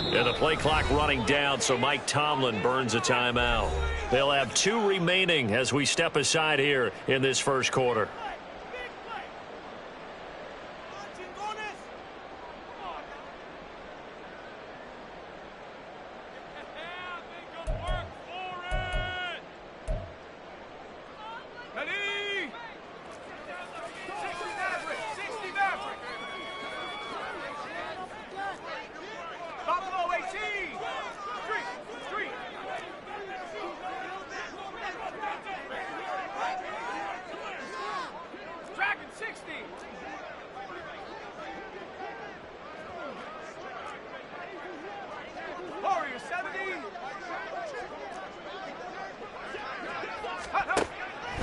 Yeah, the play clock running down, so Mike Tomlin burns a timeout. They'll have 2 remaining as we step aside here in this first quarter.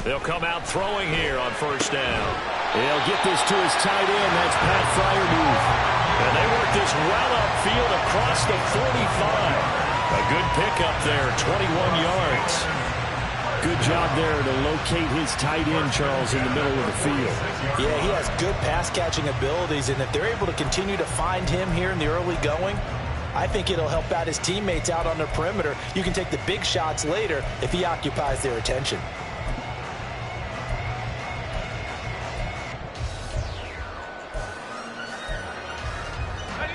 They'll come out throwing here on first down. They'll get this to his tight end. That's Pat Fryermuth. And they work this well upfield across the 45. A good pickup there, 21 yards. Good job there to locate his tight end, Charles, in the middle of the field. Yeah, he has good pass-catching abilities, and if they're able to continue to find him here in the early going, I think it'll help out his teammates out on the perimeter. You can take the big shots later if he occupies their attention.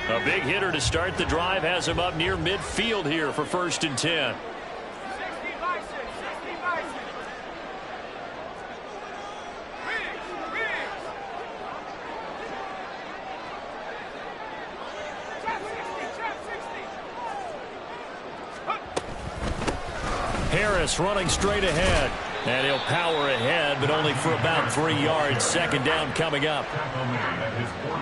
A big hitter to start the drive has him up near midfield here for 1st and 10. Harris running straight ahead. And he'll power ahead, but only for about 3 yards. 2nd down coming up.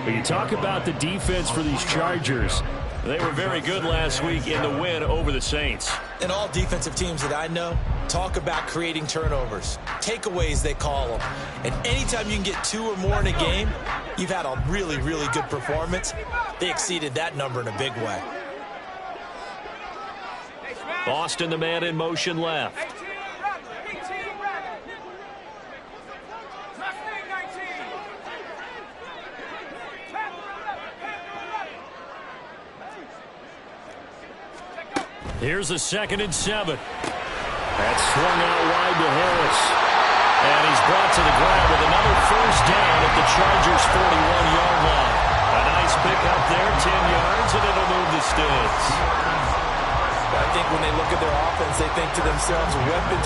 When you talk about the defense for these Chargers, they were very good last week in the win over the Saints. And all defensive teams that I know talk about creating turnovers. Takeaways, they call them. And anytime you can get 2 or more in a game, you've had a really, really good performance. They exceeded that number in a big way. Boston, the man in motion left. Here's a 2nd and 7. That's swung out wide to Harris. And he's brought to the ground with another 1st down at the Chargers' 41-yard line. A nice pickup there, 10 yards, and it'll move the sticks. I think when they look at their offense, they think to themselves,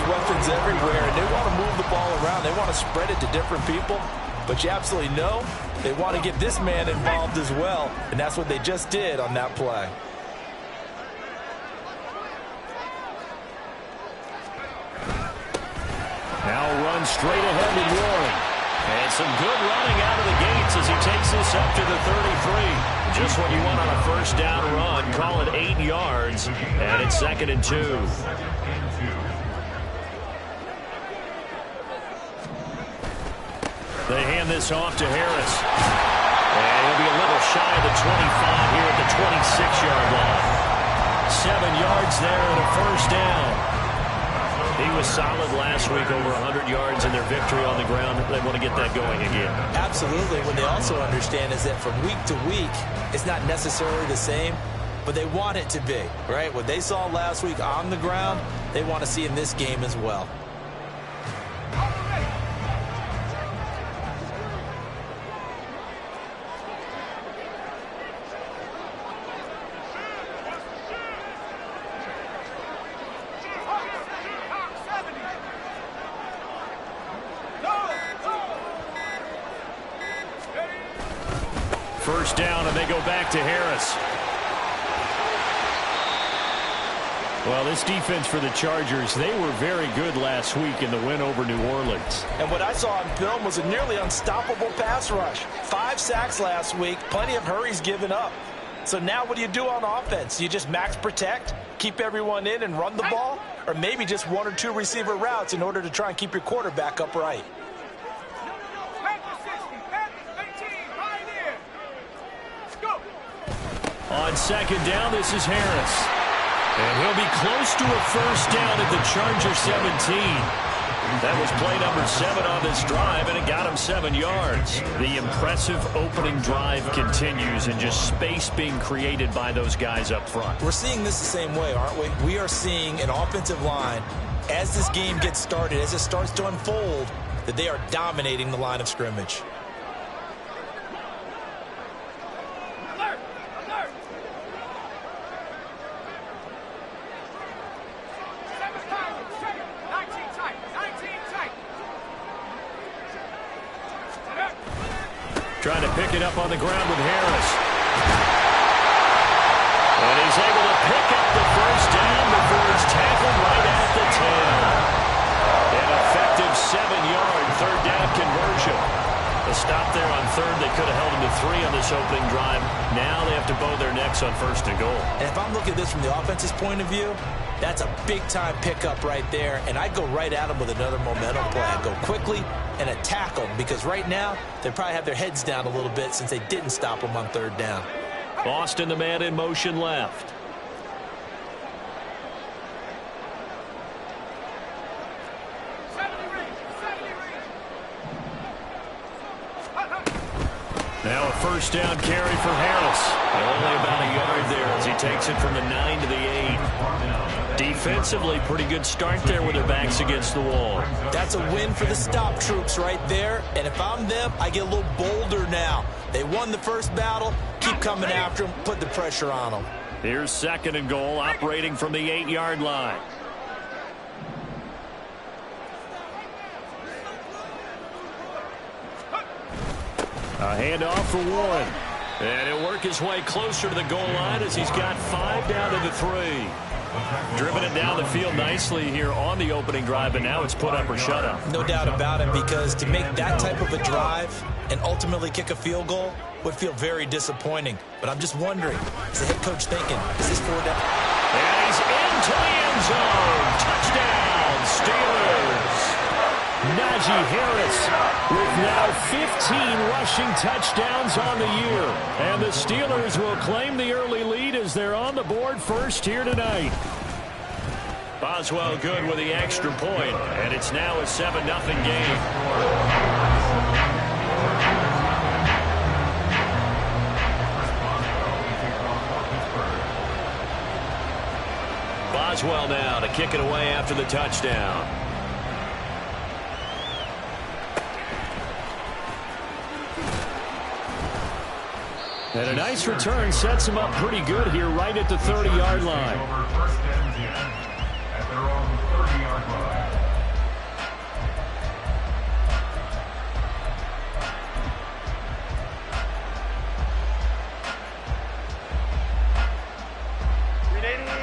weapons everywhere, and they want to move the ball around. They want to spread it to different people. But you absolutely know they want to get this man involved as well, and that's what they just did on that play. Now run straight ahead with Warren. And some good running out of the gates as he takes this up to the 33. Just what you want on a 1st down run. Call it 8 yards. And it's 2nd and 2. They hand this off to Harris. And he'll be a little shy of the 25 here at the 26-yard line. 7 yards there and a 1st down. He was solid last week, over 100 yards in their victory on the ground. They want to get that going again. Absolutely. What they also understand is that from week to week, it's not necessarily the same, but they want it to be, right? What they saw last week on the ground, they want to see in this game as well. First down, and they go back to Harris. Well, this defense for the Chargers, they were very good last week in the win over New Orleans. And what I saw on film was a nearly unstoppable pass rush. 5 sacks last week, plenty of hurries given up. So now what do you do on offense? You just max protect, keep everyone in and run the ball? Or maybe just 1 or 2 receiver routes in order to try and keep your quarterback upright? On 2nd down, this is Harris. And he'll be close to a 1st down at the Charger 17. That was play number 7 on this drive, and it got him 7 yards. The impressive opening drive continues, and just space being created by those guys up front. We're seeing this the same way, aren't we? We are seeing an offensive line, as this game gets started, as it starts to unfold, that they are dominating the line of scrimmage. Trying to pick it up on the ground with Harris. And he's able to pick up the first down before he's tackled right at the 10. An effective 7-yard third down conversion. A stop there on third. They could have held him to 3 on this opening drive. Now they have to bow their necks on first and goal. And if I'm looking at this from the offense's point of view, that's a big-time pickup right there. And I'd go right at him with another momentum play. I'd go quickly and a tackle, because right now they probably have their heads down a little bit since they didn't stop him on third down. Boston, the man in motion left. Now a first down carry for Harris. Only about a yard there as he takes it from the 9 to the 8. Defensively, pretty good start there with their backs against the wall. That's a win for the stop troops right there. And if I'm them, I get a little bolder now. They won the first battle. Keep coming after them. Put the pressure on them. Here's second and goal, operating from the 8-yard line. A handoff for Warren. And he'll work his way closer to the goal line as he's got 5 down to the 3. Driven it down the field nicely here on the opening drive, but now it's put up or shut up. No doubt about it, because to make that type of a drive and ultimately kick a field goal would feel very disappointing. But I'm just wondering, is the head coach thinking, is this 4 down? And he's into the end zone. Touchdown, Steelers. Najee Harris with now 15 rushing touchdowns on the year. And the Steelers will claim the early lead as they're on the board first here tonight. Boswell good with the extra point, and it's now a 7-0 game. Boswell now to kick it away after the touchdown. And a nice return sets him up pretty good here right at the 30-yard line.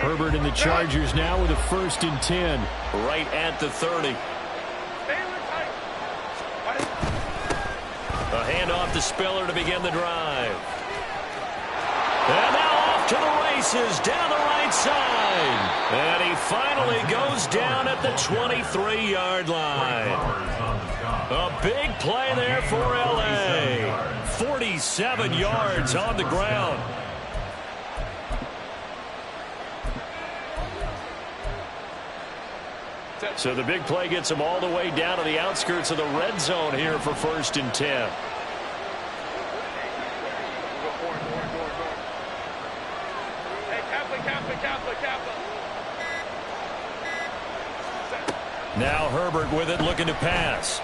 Herbert and the Chargers now with a 1st and 10 right at the 30. A handoff to Spiller to begin the drive. And now off to the races down the right side. And he finally goes down at the 23-yard line. A big play there for L.A. 47 yards on the ground. So the big play gets him all the way down to the outskirts of the red zone here for 1st and 10. Now Herbert with it, looking to pass.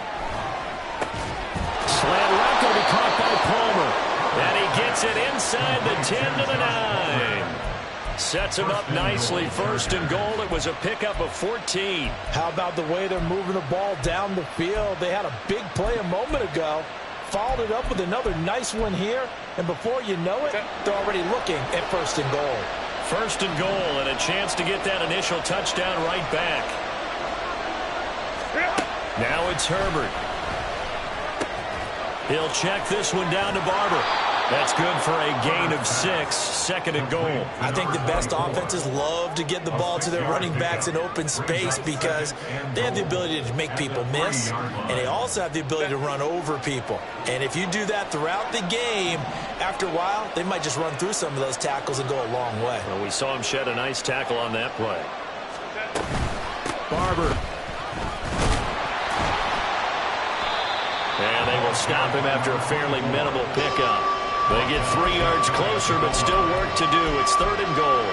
Slant route going to be caught by Palmer. And he gets it inside the 10 to the 9. Sets him up nicely. 1st and goal. It was a pickup of 14. How about the way they're moving the ball down the field? They had a big play a moment ago. Followed it up with another nice one here. And before you know it, they're already looking at 1st and goal. 1st and goal, and a chance to get that initial touchdown right back. Now it's Herbert. He'll check this one down to Barber. That's good for a gain of 6, 2nd and goal. I think the best offenses love to get the ball to their running backs in open space because they have the ability to make people miss, and they also have the ability to run over people. And if you do that throughout the game, after a while, they might just run through some of those tackles and go a long way. Well, we saw him shed a nice tackle on that play. Barber. stop him after a fairly minimal pickup. They get 3 yards closer, but still work to do. It's 3rd and goal.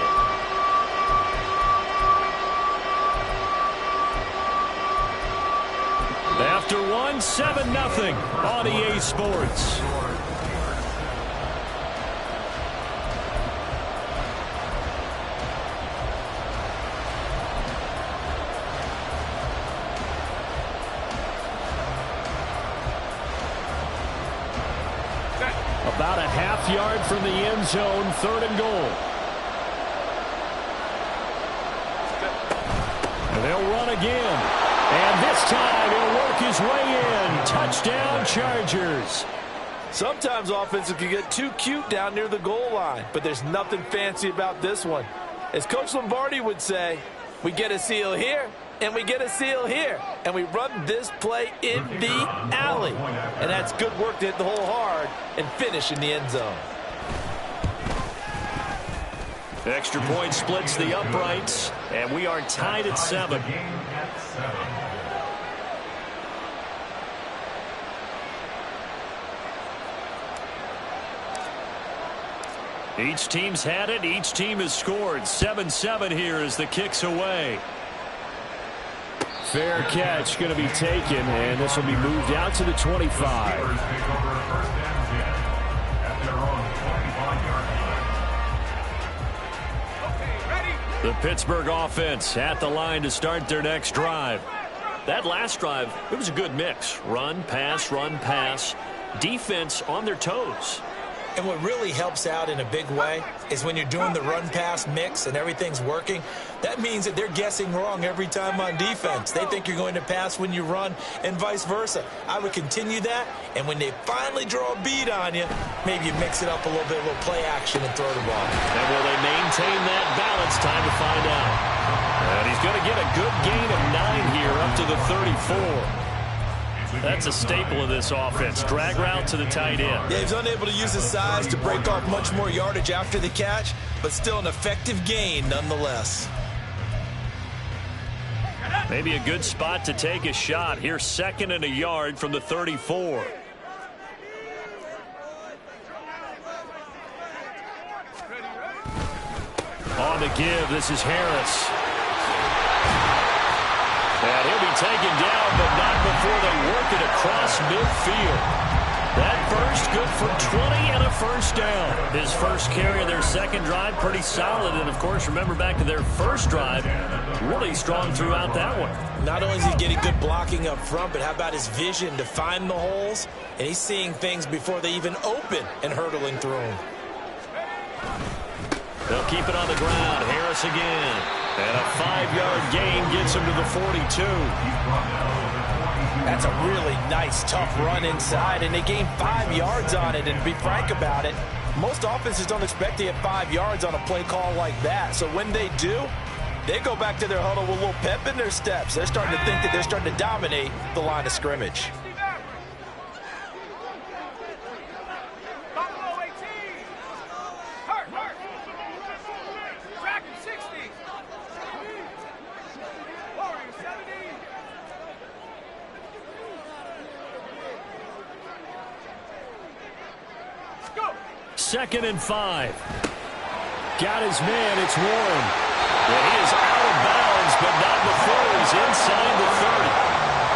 After 1, 7-0 on EA Sports. About a half yard from the end zone, 3rd and goal. And they'll run again. And this time he'll work his way in. Touchdown, Chargers. Sometimes offenses can get too cute down near the goal line, but there's nothing fancy about this one. As Coach Lombardi would say, we get a seal here, and we get a seal here, and we run this play in the alley. And that's good work to hit the hole hard and finish in the end zone. Extra point splits the uprights, and we are tied at 7. Each team's had it. Each team has scored. 7-7 here as the kick's away. Fair catch going to be taken, and this will be moved out to the 25. The Pittsburgh offense at the line to start their next drive. That last drive, it was a good mix. Run, pass, defense on their toes. And what really helps out in a big way is when you're doing the run-pass mix and everything's working, that means that they're guessing wrong every time on defense. They think you're going to pass when you run and vice versa. I would continue that, and when they finally draw a bead on you, maybe you mix it up a little bit, a little play action and throw the ball. And will they maintain that balance? Time to find out. And he's going to get a good gain of 9 here up to the 34. That's a staple of this offense. Drag route to the tight end. Yeah, he's unable to use his size to break off much more yardage after the catch, but still an effective gain nonetheless. Maybe a good spot to take a shot. Here's 2nd and a yard from the 34. On the give, this is Harris. And he'll be taken down, but not before they work it across midfield. That first good for 20 and a first down. His first carry of their second drive, pretty solid. And, of course, remember back to their first drive, really strong throughout that one. Not only is he getting good blocking up front, but how about his vision to find the holes? And he's seeing things before they even open and hurdling through them. They'll keep it on the ground. Harris again. And a 5-yard gain gets him to the 42. That's a really nice, tough run inside, and they gain 5 yards on it. And to be frank about it, most offenses don't expect to get 5 yards on a play call like that. So when they do, they go back to their huddle with a little pep in their steps. They're starting to think that they're starting to dominate the line of scrimmage. Second and 5. Got his man. It's Warren. And he is out of bounds, but not before he's inside the 30.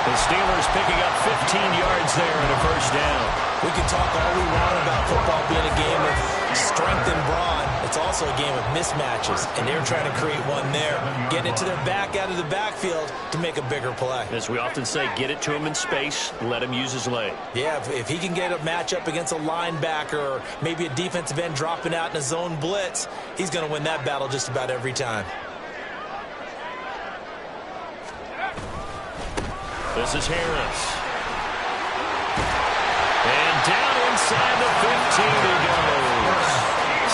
The Steelers picking up 15 yards there and a first down. We can talk all we want about football being a game of strength and brawn. It's also a game of mismatches, and they're trying to create one there, getting it to their back out of the backfield to make a bigger play. As we often say, get it to him in space, let him use his leg. Yeah, if he can get a matchup against a linebacker or maybe a defensive end dropping out in a zone blitz, he's going to win that battle just about every time. This is Harris. And down inside the 15 he goes.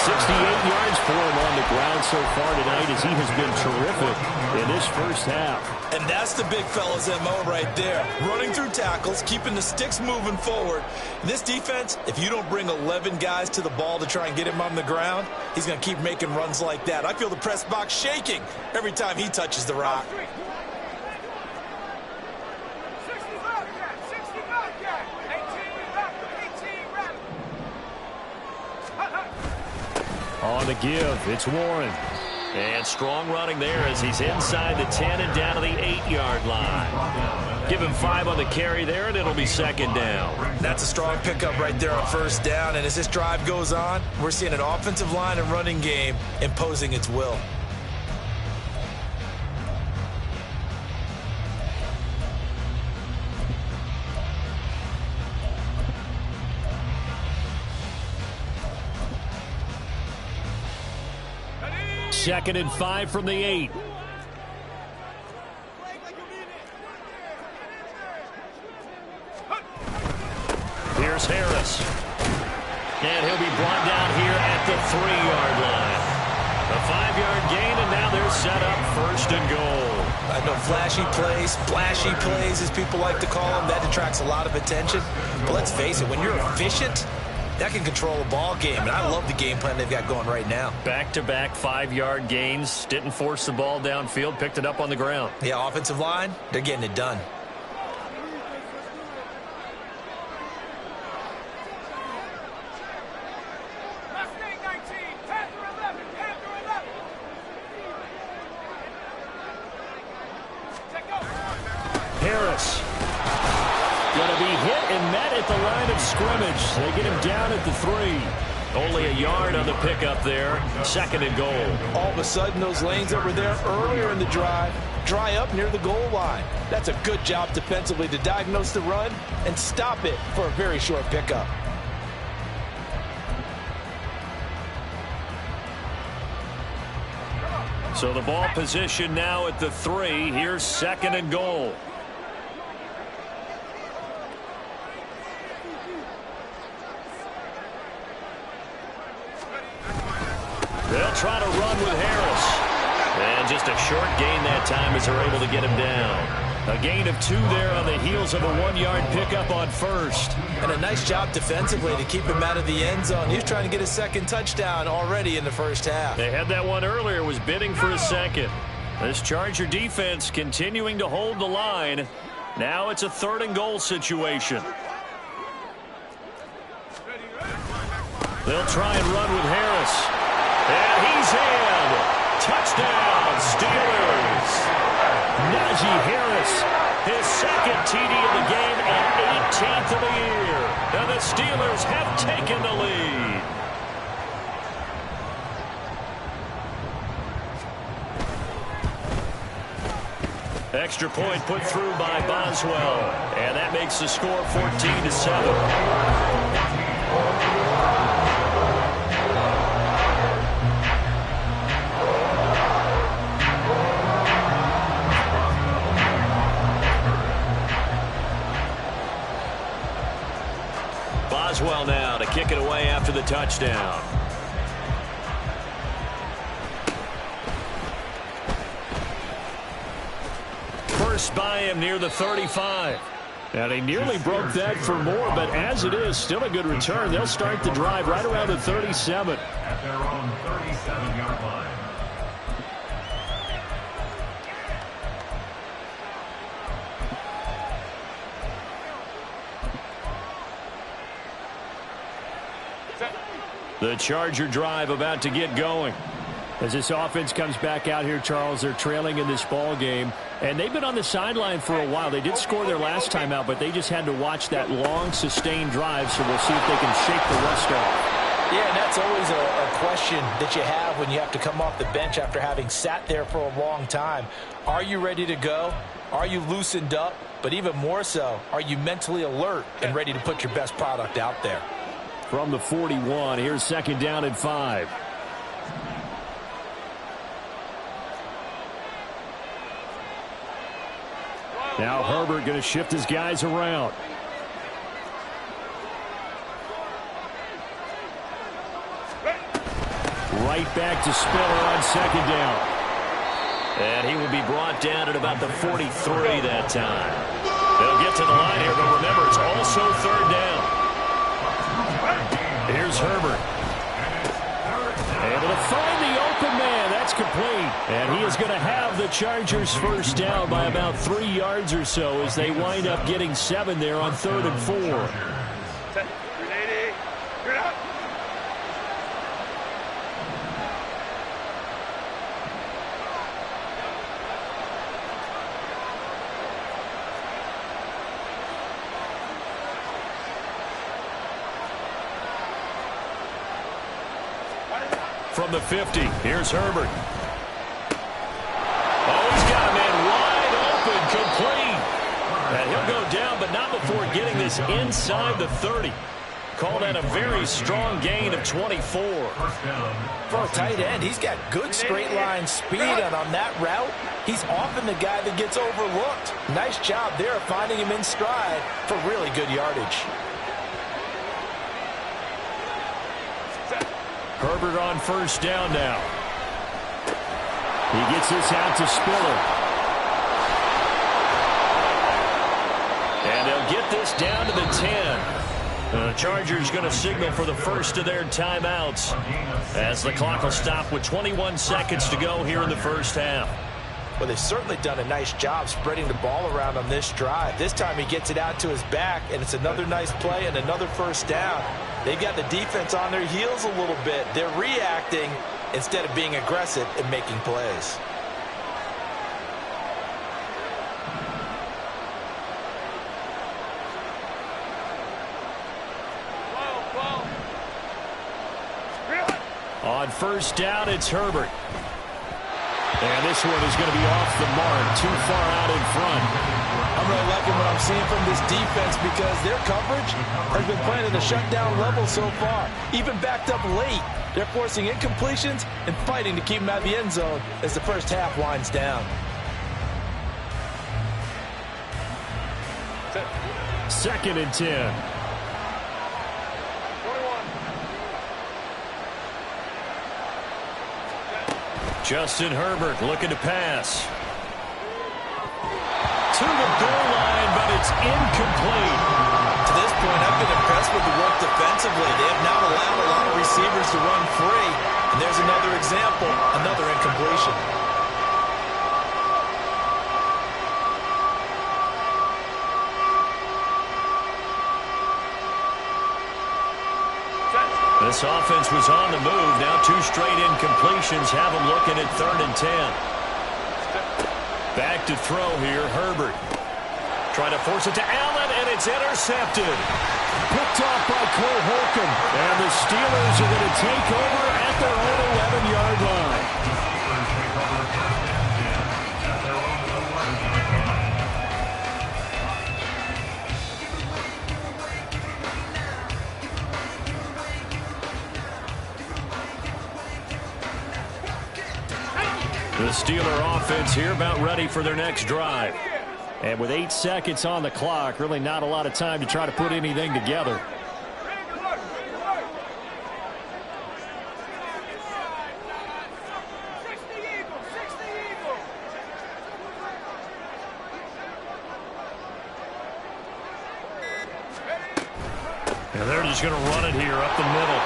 68 yards for him on the ground so far tonight as he has been terrific in this first half. And that's the big fella's MO right there. Running through tackles, keeping the sticks moving forward. This defense, if you don't bring 11 guys to the ball to try and get him on the ground, he's going to keep making runs like that. I feel the press box shaking every time he touches the rock. On the give, it's Warren. And strong running there as he's inside the 10 and down to the 8-yard line. Give him 5 on the carry there, and it'll be second down. That's a strong pickup right there on first down. And as this drive goes on, we're seeing an offensive line and running game imposing its will. Second and 5 from the 8. Here's Harris. And he'll be brought down here at the 3-yard line. A 5-yard gain, and now they're set up first and goal. I know flashy plays, splashy plays, as people like to call them, that attracts a lot of attention. But let's face it, when you're efficient, that can control a ball game, and I love the game plan they've got going right now. Back-to-back 5-yard gains. Didn't force the ball downfield. Picked it up on the ground. Yeah, offensive line, they're getting it done. Harris. Going to be hit and met at the line of scrimmage. They get him down at the 3. Only a yard on the pickup there. Second and goal. All of a sudden, those lanes that were there earlier in the drive dry up near the goal line. That's a good job defensively to diagnose the run and stop it for a very short pickup. So the ball position now at the 3. Here's second and goal. They'll try to run with Harris. And just a short gain that time as they're able to get him down. A gain of 2 there on the heels of a 1-yard pickup on first. And a nice job defensively to keep him out of the end zone. He was trying to get a second touchdown already in the first half. They had that one earlier, was bidding for a second. This Charger defense continuing to hold the line. Now it's a 3rd and goal situation. They'll try and run with Harris. And he's in. Touchdown, Steelers. Najee Harris, his second TD of the game and 18th of the year. And the Steelers have taken the lead. Extra point put through by Boswell. And that makes the score 14-7. Boswell now to kick it away after the touchdown. First by him near the 35. And he nearly broke that for more, but as it is, still a good return. They'll start the drive right around the 37. At their own 37-yard line. The Charger drive about to get going. As this offense comes back out here, Charles, they're trailing in this ball game. And they've been on the sideline for a while. They did score their last time out, but they just had to watch that long, sustained drive, so we'll see if they can shake the rust off. Yeah, and that's always a question that you have when you have to come off the bench after having sat there for a long time. Are you ready to go? Are you loosened up? But even more so, are you mentally alert and ready to put your best product out there? From the 41, here's second down and 5. Now Herbert going to shift his guys around. Right back to Spiller on second down. And he will be brought down at about the 43 that time. They'll get to the line here, but remember, it's also third down. Here's Herbert. Able to find the open man. That's complete. And he is going to have the Chargers first down by about 3 yards or so as they wind up getting 7 there on 3rd and 4. from the 50. Here's Herbert. Oh, he's got a man wide open, complete. And he'll go down, but not before getting this inside the 30. Call that a very strong gain of 24. For a tight end, he's got good straight line speed, and on that route, he's often the guy that gets overlooked. Nice job there of finding him in stride for really good yardage. Herbert on first down now. He gets this out to Spiller. And they'll get this down to the 10. The Chargers going to signal for the first of their timeouts as the clock will stop with 21 seconds to go here in the first half. Well, they've certainly done a nice job spreading the ball around on this drive. This time he gets it out to his back, and it's another nice play and another first down. They've got the defense on their heels a little bit. They're reacting instead of being aggressive and making plays. On first down, it's Herbert. And this one is going to be off the mark, too far out in front. I'm really liking what I'm seeing from this defense because their coverage has been playing at a shutdown level so far. Even backed up late, they're forcing incompletions and fighting to keep them out of the end zone as the first half winds down. Second and 10. Justin Herbert looking to pass. To the goal line, but it's incomplete. To this point, I've been impressed with the work defensively. They have not allowed a lot of receivers to run free. And there's another example, another incompletion. This offense was on the move. Now two straight incompletions have them looking at 3rd and 10. Back to throw here, Herbert. Trying to force it to Allen, and it's intercepted. Picked off by Cole Holcomb. And the Steelers are going to take over at their own 11-yard line. The Steeler offense here about ready for their next drive. And with 8 seconds on the clock, really not a lot of time to try to put anything together. And they're just going to run it here up the middle.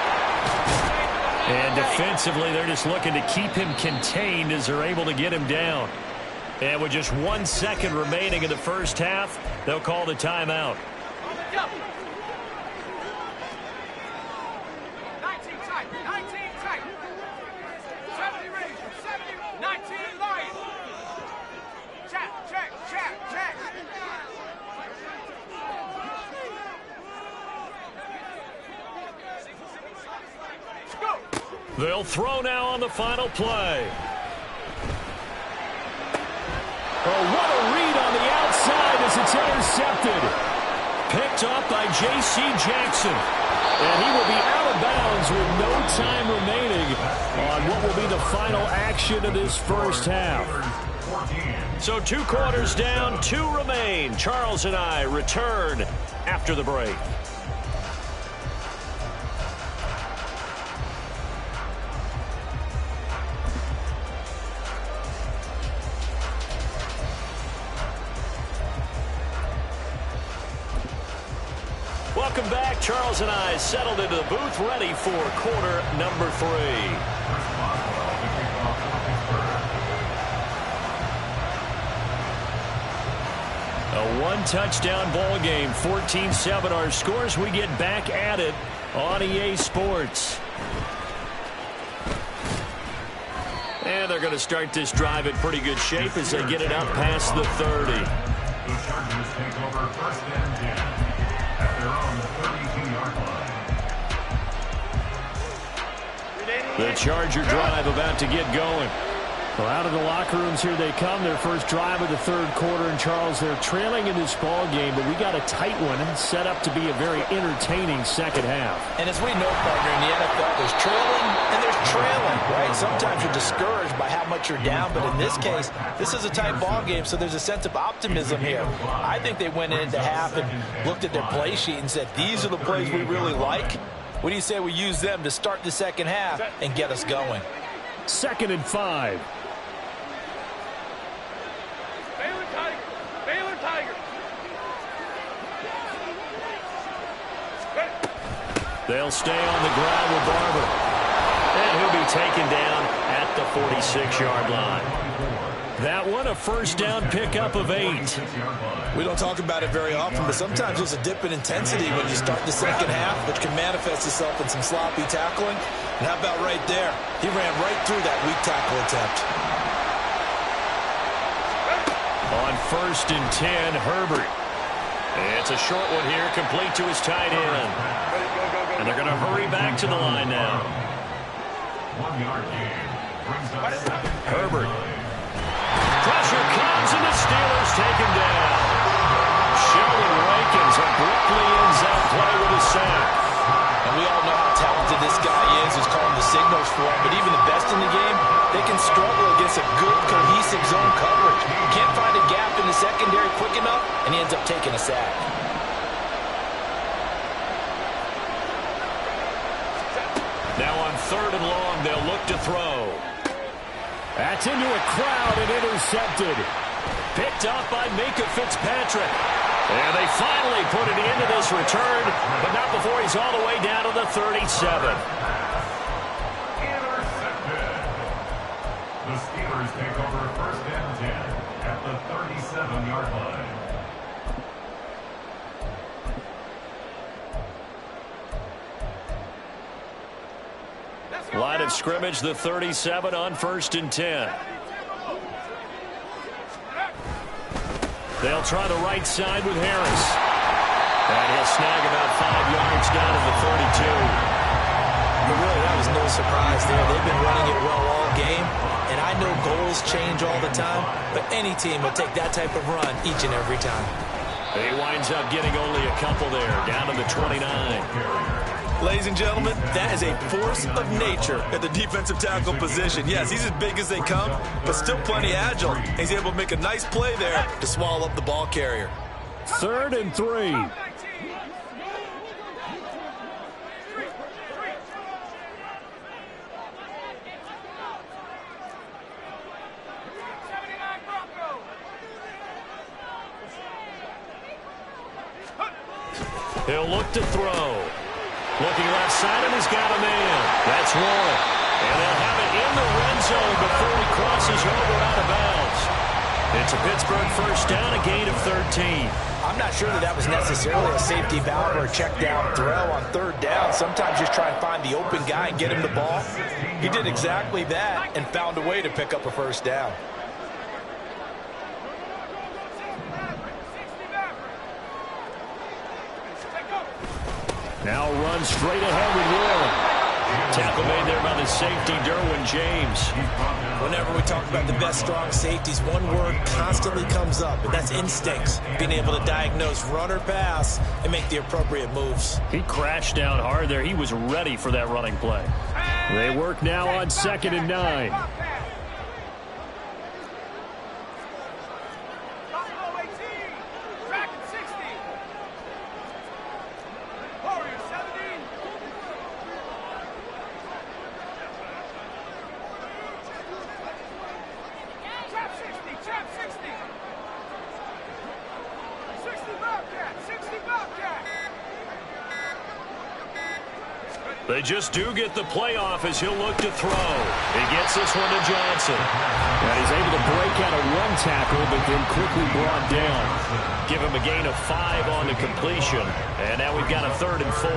And defensively, they're just looking to keep him contained as they're able to get him down. And with just 1 second remaining in the first half, they'll call the timeout. They'll throw now on the final play. Oh, what a read on the outside as it's intercepted. Picked up by J.C. Jackson. And he will be out of bounds with no time remaining on what will be the final action of this first half. So 2 quarters down, 2 remain. Charles and I return after the break. Welcome back. Charles and I settled into the booth, ready for quarter number 3. A 1-touchdown ball game, 14-7 our scores. We get back at it on EA Sports. And they're going to start this drive in pretty good shape as they get it up past the 30. The Chargers take over 1st and 10. At their own 32-yard line. The Charger drive about to get going. Well, out of the locker rooms here they come. Their first drive of the third quarter. And, Charles, they're trailing in this ball game, but we got a tight one and set up to be a very entertaining second half. And as we know, partner, in the NFL, there's trailing and there's trailing, right? Sometimes you're discouraged by how much you're down, but in this case, this is a tight ball game, so there's a sense of optimism here. I think they went into half and looked at their play sheet and said, these are the plays we really like. What do you say we use them to start the second half and get us going? 2nd and 5. They'll stay on the ground with Barber. And he'll be taken down at the 46-yard line. That one a first down pickup of 8. We don't talk about it very often, but sometimes there's a dip in intensity when you start the second half, which can manifest itself in some sloppy tackling. And how about right there? He ran right through that weak tackle attempt. On 1st and 10, Herbert. It's a short one here, complete to his tight end. And they're going to hurry back to the line now. 1 yard gain. Herbert. Pressure comes, and the Steelers take him down. Sheldon Rankins abruptly ends that play with a sack. And we all know how talented this guy is who's calling the signals for him. But even the best in the game, they can struggle against a good, cohesive zone coverage. Can't find a gap in the secondary quick enough, and he ends up taking a sack. Now on 3rd and long, they'll look to throw. That's into a crowd and intercepted. Picked up by Minkah Fitzpatrick. And they finally put it into this return, but not before he's all the way down to the 37. Intercepted. The Steelers take over 1st and 10 at the 37-yard line. Line of scrimmage, the 37 on 1st and 10. They'll try the right side with Harris. And he'll snag about 5 yards down to the 32. But really, that was no surprise there. They've been running it well all game. And I know goals change all the time, but any team will take that type of run each and every time. He winds up getting only a couple there, down to the 29. Ladies and gentlemen, that is a force of nature at the defensive tackle position. Yes, he's as big as they come, but still plenty agile. He's able to make a nice play there to swallow up the ball carrier. 3rd and 3. He'll look to throw. Looking left side, and he's got a man. That's one. And they'll have it in the red zone before he crosses over out of bounds. It's a Pittsburgh first down, a gain of 13. I'm not sure that was necessarily a safety valve or a check down throw on 3rd down. Sometimes just try and find the open guy and get him the ball. He did exactly that and found a way to pick up a first down. Now run straight ahead with Warren. Tackle made there by the safety, Derwin James. Whenever we talk about the best strong safeties, one word constantly comes up, and that's instincts. Being able to diagnose run or pass and make the appropriate moves. He crashed down hard there. He was ready for that running play. They work now on 2nd and 9. They just do get the playoff as he'll look to throw. He gets this one to Johnson. And he's able to break out a run tackle, but then quickly brought down. Give him a gain of 5 on the completion. And now we've got a 3rd and 4.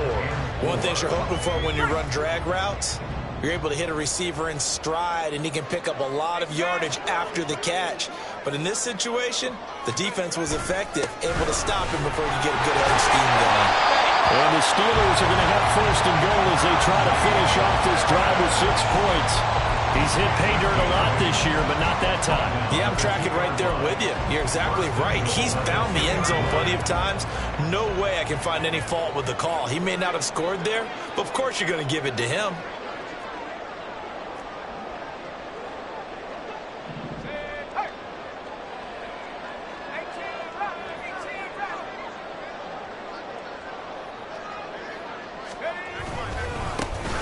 One thing you're hoping for when you run drag routes, you're able to hit a receiver in stride, and he can pick up a lot of yardage after the catch. But in this situation, the defense was effective, able to stop him before he could get a good head of steam going. And the Steelers are going to have first and goal as they try to finish off this drive with 6 points. He's hit pay dirt a lot this year, but not that time. Yeah, I'm tracking right there with you. You're exactly right. He's found the end zone plenty of times. No way I can find any fault with the call. He may not have scored there, but of course you're going to give it to him.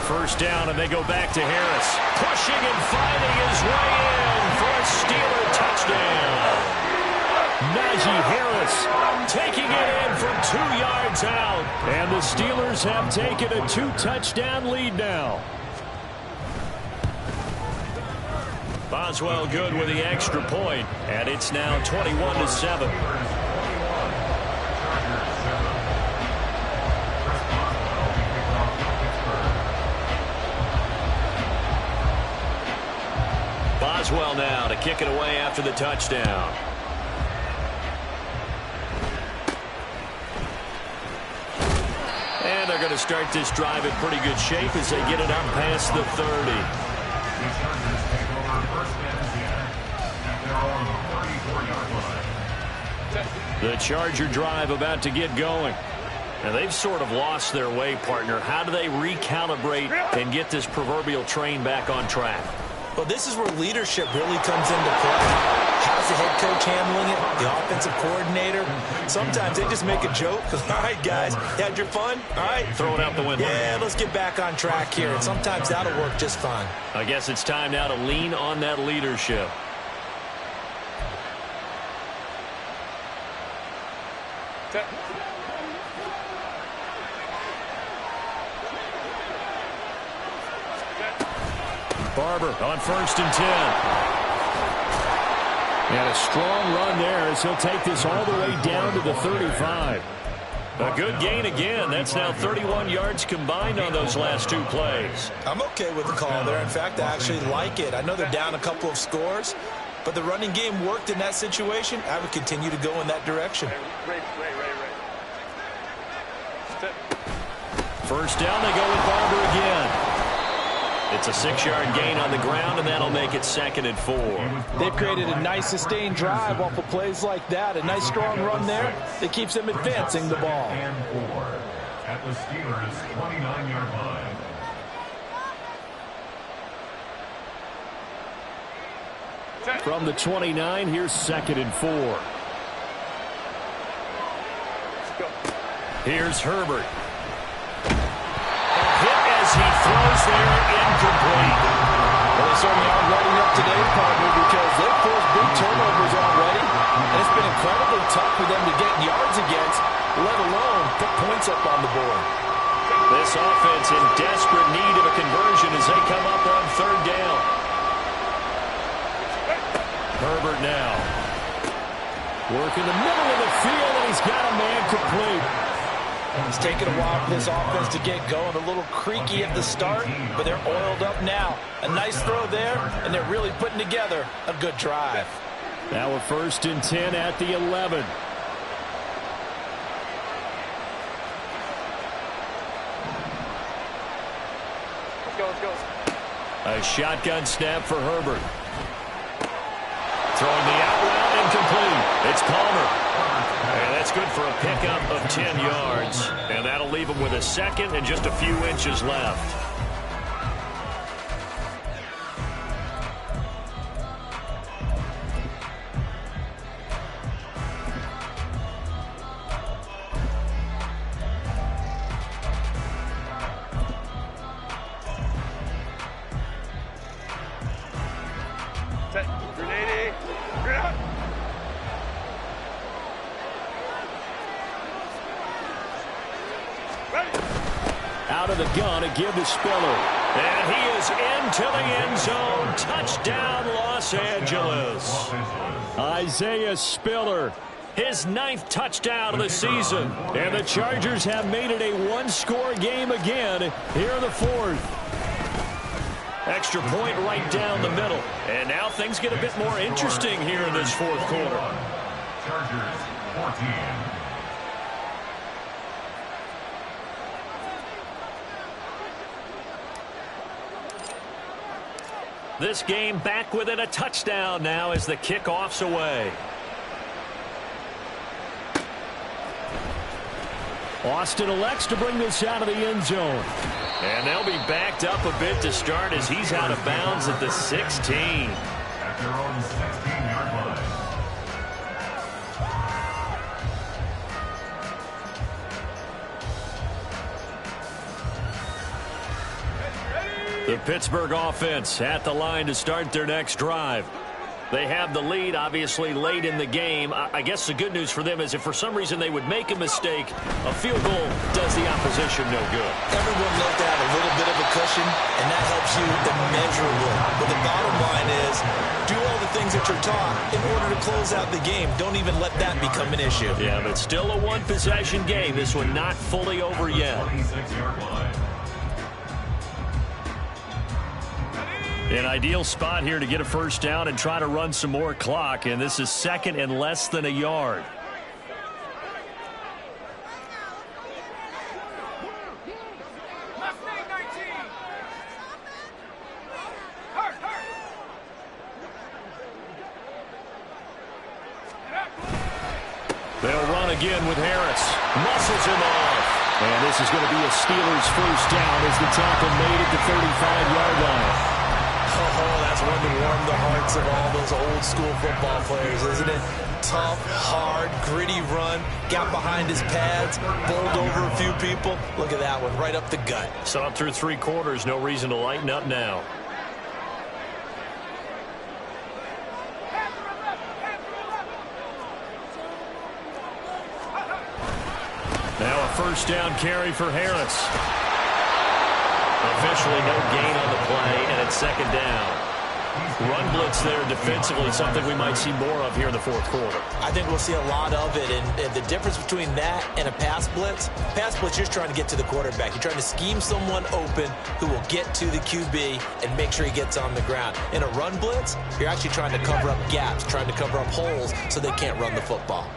First down, and they go back to Harris. Pushing and fighting his way in for a Steeler touchdown. Najee Harris taking it in from 2 yards out. And the Steelers have taken a 2-touchdown lead now. Boswell good with the extra point, and it's now 21-7. Boswell now to kick it away after the touchdown. And they're going to start this drive in pretty good shape as they get it up past the 30. The Charger drive about to get going. And they've sort of lost their way, partner. How do they recalibrate and get this proverbial train back on track? Well, this is where leadership really comes into play. How's the head coach handling it? The offensive coordinator? Sometimes they just make a joke. All right, guys, you had your fun? All right. Throw it out the window. Yeah, let's get back on track here. And sometimes that'll work just fine. I guess it's time now to lean on that leadership. Barber on 1st and 10. And a strong run there as he'll take this all the way down to the 35. A good gain again. That's now 31 yards combined on those last 2 plays. I'm okay with the call there. In fact, I actually like it. I know they're down a couple of scores, but the running game worked in that situation. I would continue to go in that direction. First down, they go with Barber again. It's a 6-yard gain on the ground, and that'll make it 2nd and 4. They've created a nice sustained drive off of plays like that. A nice strong run there that keeps them advancing the ball. And 4 at the Steelers' 29-yard line. From the 29, here's 2nd and 4. Here's Herbert. He throws there, incomplete. Well, they certainly aren't letting up today, partner, because they've forced big turnovers already, and it's been incredibly tough for them to get yards against, let alone put points up on the board. This offense in desperate need of a conversion as they come up on 3rd down. Herbert now. Work in the middle of the field, and he's got a man complete. It's taken a while for this offense to get going. A little creaky at the start, but they're oiled up now. A nice throw there, and they're really putting together a good drive. Now a 1st and 10 at the 11. Let's go. A shotgun snap for Herbert. Throwing the out route, incomplete. It's Palmer. And that's good for a pickup of 10 yards. And that'll leave him with a 2nd and just a few inches left. Out of the gun to give to Spiller. And he is into the end zone. Touchdown, Los Angeles. Isaiah Spiller, his 9th touchdown of the season. And the Chargers have made it a 1-score game again here in the 4th. Extra point right down the middle. And now things get a bit more interesting here in this 4th quarter. Chargers 14. This game back within a touchdown now as the kickoff's away. Austin elects to bring this out of the end zone. And they'll be backed up a bit to start as he's out of bounds at the 16. At their own 16-yard line. The Pittsburgh offense at the line to start their next drive. They have the lead, obviously, late in the game. I guess the good news for them is if for some reason they would make a mistake, a field goal does the opposition no good. Everyone loves to have a little bit of a cushion, and that helps you immeasurably. But the bottom line is, do all the things that you're taught in order to close out the game. Don't even let that become an issue. Yeah, but still a one-possession game. This one not fully over yet. 26-yard line. An ideal spot here to get a first down and try to run some more clock, and this is second and less than a yard. They'll run again with Harris. Muscles him off. And this is going to be a Steelers first down as the tackle made at the 35-yard line. Oh, that's one to warm the hearts of all those old school football players, isn't it? Tough, hard, gritty run, got behind his pads, bowled over a few people. Look at that one, right up the gut. Saw it through 3 quarters, no reason to lighten up now. Now a first down carry for Harris. Officially no gain on the play, and it's second down. Run blitz there defensively, something we might see more of here in the fourth quarter. I think we'll see a lot of it, and the difference between that and a pass blitz, you're trying to get to the quarterback. You're trying to scheme someone open who will get to the QB and make sure he gets on the ground. In a run blitz, you're actually trying to cover up gaps, trying to cover up holes so they can't run the football.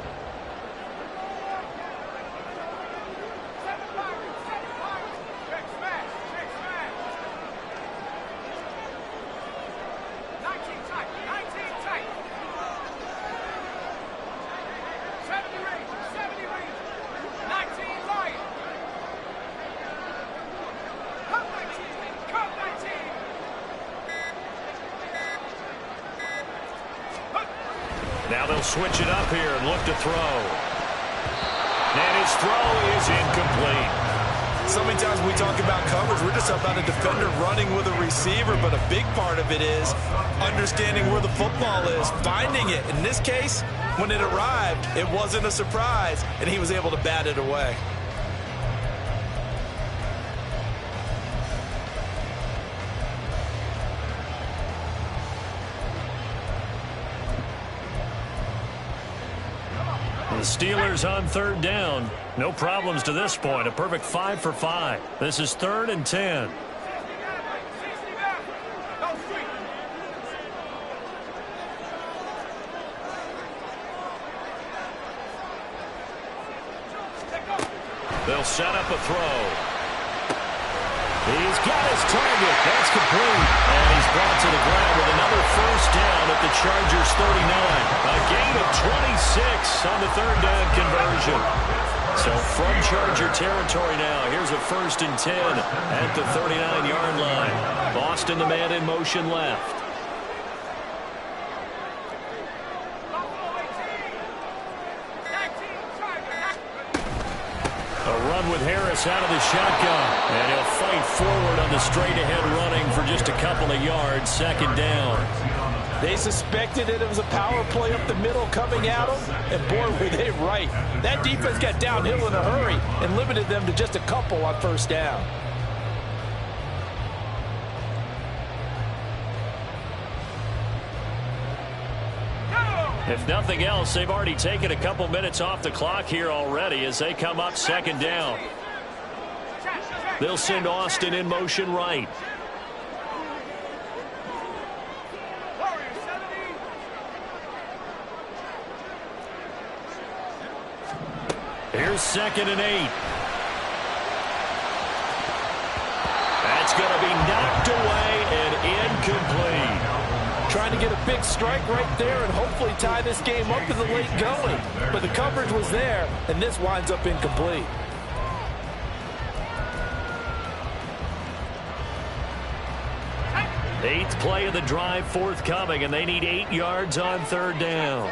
Now they'll switch it up here and look to throw. And his throw is incomplete. So many times when we talk about coverage, we're just about a defender running with a receiver, but a big part of it is understanding where the football is, finding it. In this case, when it arrived, it wasn't a surprise, and he was able to bat it away. The Steelers on third down. No problems to this point. A perfect 5 for 5. This is 3rd and 10. They'll set up a throw. He's got his target. That's complete. And he's brought to the ground with another first down at the Chargers 39. A gain of 26 on the third down conversion. So from Charger territory now, here's a 1st and 10 at the 39-yard line. Boston, the man in motion left. A run with Harris out of the shotgun. And he'll fight forward on the straight-ahead running for just a couple of yards. 2nd down. They suspected it was a power play up the middle coming at them, and boy, were they right. That defense got downhill in a hurry and limited them to just a couple on 1st down. If nothing else, they've already taken a couple minutes off the clock here already as they come up 2nd down. They'll send Austin in motion right. Here's 2nd and 8. That's going to be knocked away and incomplete. trying to get a big strike right there and hopefully tie this game up in the late going. But the coverage was there, and this winds up incomplete. Eighth play of the drive forthcoming, and they need 8 yards on third down.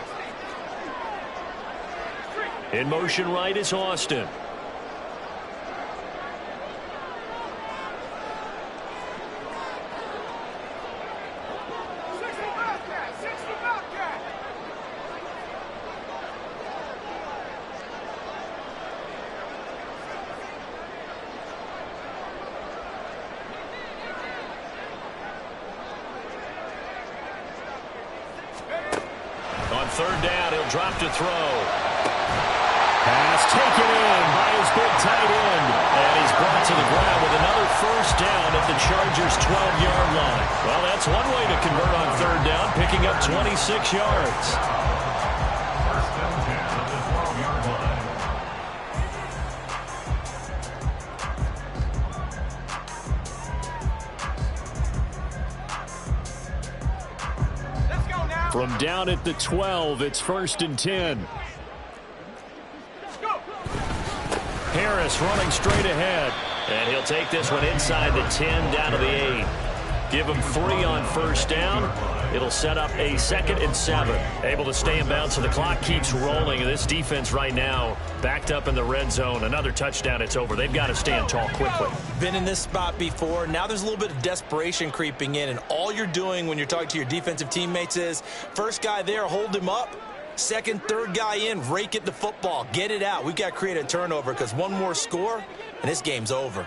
In motion right is Austin. On third down, he'll drop to throw. Pass taken in by his big tight end. And he's brought to the ground with another first down at the Chargers' 12-yard line. Well, that's one way to convert on third down, picking up 26 yards. First down 10 on the 12-yard line. From down at the 12, it's 1st and 10. Harris running straight ahead. And he'll take this one inside the 10 down to the 8. Give him 3 on first down. It'll set up a 2nd and 7. Able to stay in bounds, so the clock keeps rolling. And this defense right now backed up in the red zone. Another touchdown, it's over. They've got to stand tall quickly. Been in this spot before. Now there's a little bit of desperation creeping in, and all you're doing when you're talking to your defensive teammates is first guy there, hold him up. Second, third guy in, rake at the football. Get it out. We've got to create a turnover because one more score, and this game's over.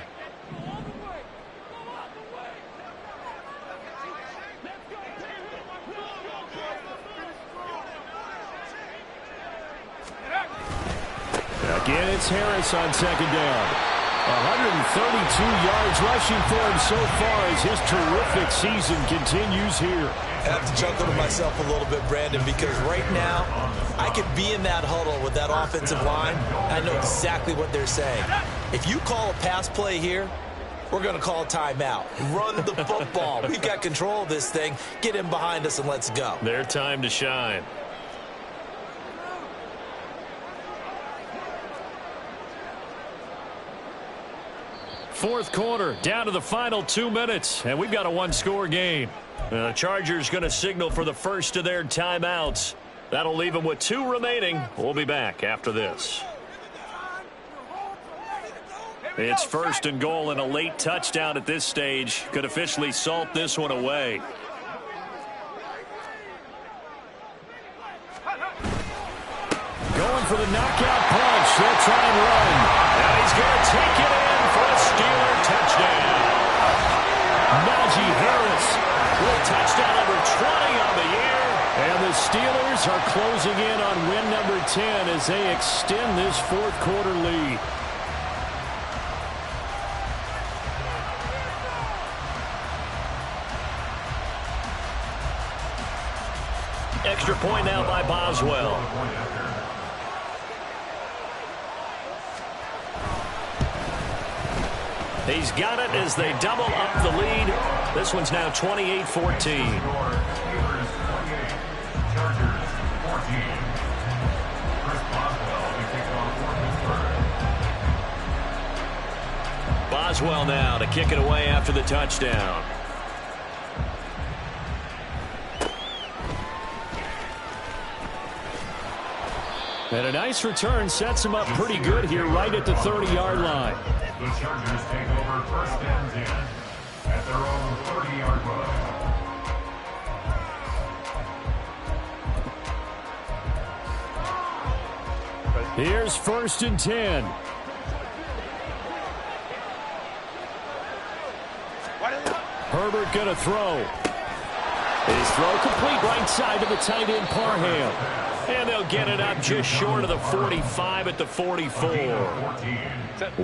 Again, it's Harris on second down. 132 yards rushing for him so far as his terrific season continues here. I have to chuckle to myself a little bit, Brandon, because right now I could be in that huddle with that offensive line. I know exactly what they're saying. If you call a pass play here, we're going to call a timeout. Run the football. We've got control of this thing. Get in behind us and let's go. Their time to shine. Fourth quarter, down to the final 2 minutes, and we've got a one-score game. The Chargers going to signal for the first of their timeouts. That'll leave them with 2 remaining. We'll be back after this. It's 1st and goal, and a late touchdown at this stage could officially salt this one away. Going for the knockout punch. They'll try and run. And he's going to take it in for a Steeler touchdown. Najee Harris with touchdown number 20 on the year. And the Steelers are closing in on win number 10 as they extend this fourth quarter lead. Extra point now by Boswell. He's got it as they double up the lead. This one's now 28-14. Boswell now to kick it away after the touchdown. And a nice return sets him up pretty good here right at the 30-yard line. The Chargers take over 1st and 10 at their own 30-yard line. Here's 1st and 10. Herbert going to throw. His throw complete right side to the tight end Parham. And they'll get it up just short of the 45 at the 44.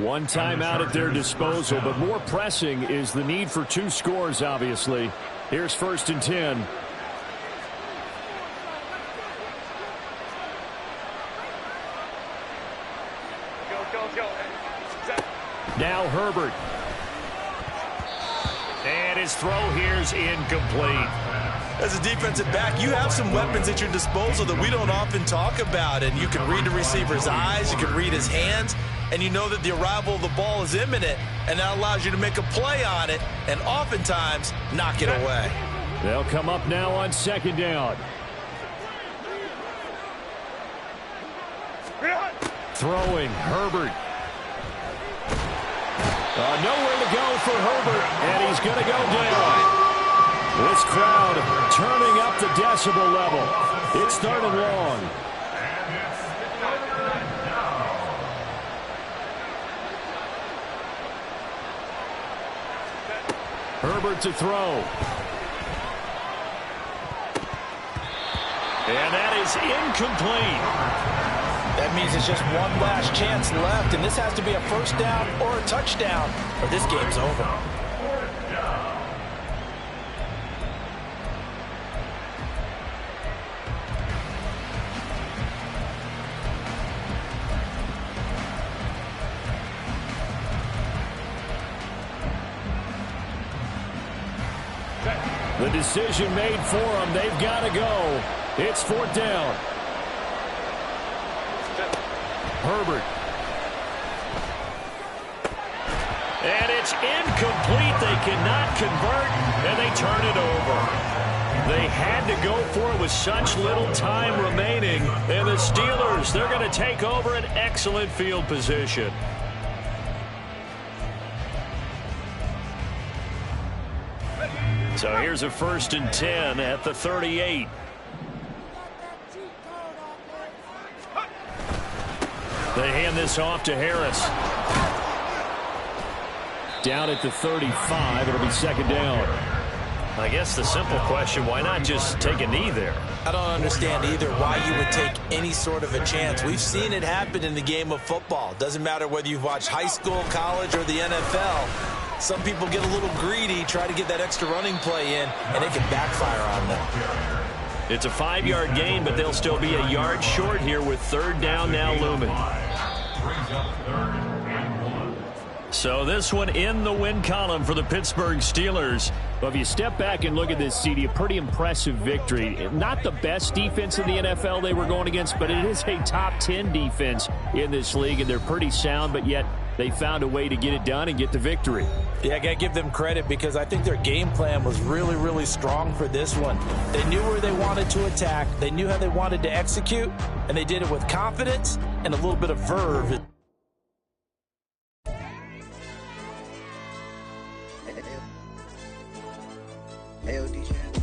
One timeout at their disposal, but more pressing is the need for 2 scores, obviously. Here's 1st and 10. Now Herbert. And his throw here's incomplete. As a defensive back, you have some weapons at your disposal that we don't often talk about, and you can read the receiver's eyes, you can read his hands, and you know that the arrival of the ball is imminent, and that allows you to make a play on it and oftentimes knock it away. They'll come up now on second down. Throwing, Herbert. Nowhere to go for Herbert, and he's going to go down. This crowd turning up the decibel level. It's third and long. Herbert to throw. And that is incomplete. That means it's just one last chance left, and this has to be a first down or a touchdown, or this game's over. The decision made for them. They've got to go. It's fourth down. Herbert. And it's incomplete. They cannot convert, and they turn it over. They had to go for it with such little time remaining. And the Steelers, they're going to take over an excellent field position. So here's a 1st and 10 at the 38. They hand this off to Harris. Down at the 35. It'll be second down. I guess the simple question, why not just take a knee there? I don't understand either why you would take any sort of a chance. We've seen it happen in the game of football. Doesn't matter whether you've watched high school, college, or the NFL. Some people get a little greedy, try to get that extra running play in, and it can backfire on them. It's a 5-yard gain, but they'll still be a yard short here with third down now looming. So this one in the win column for the Pittsburgh Steelers. Well, if you step back and look at this, CD, a pretty impressive victory. Not the best defense in the NFL they were going against, but it is a top 10 defense in this league, and they're pretty sound, but yet they found a way to get it done and get the victory. Yeah, I got to give them credit because I think their game plan was really, really strong for this one. They knew where they wanted to attack. They knew how they wanted to execute, and they did it with confidence and a little bit of verve. Hey, DJ.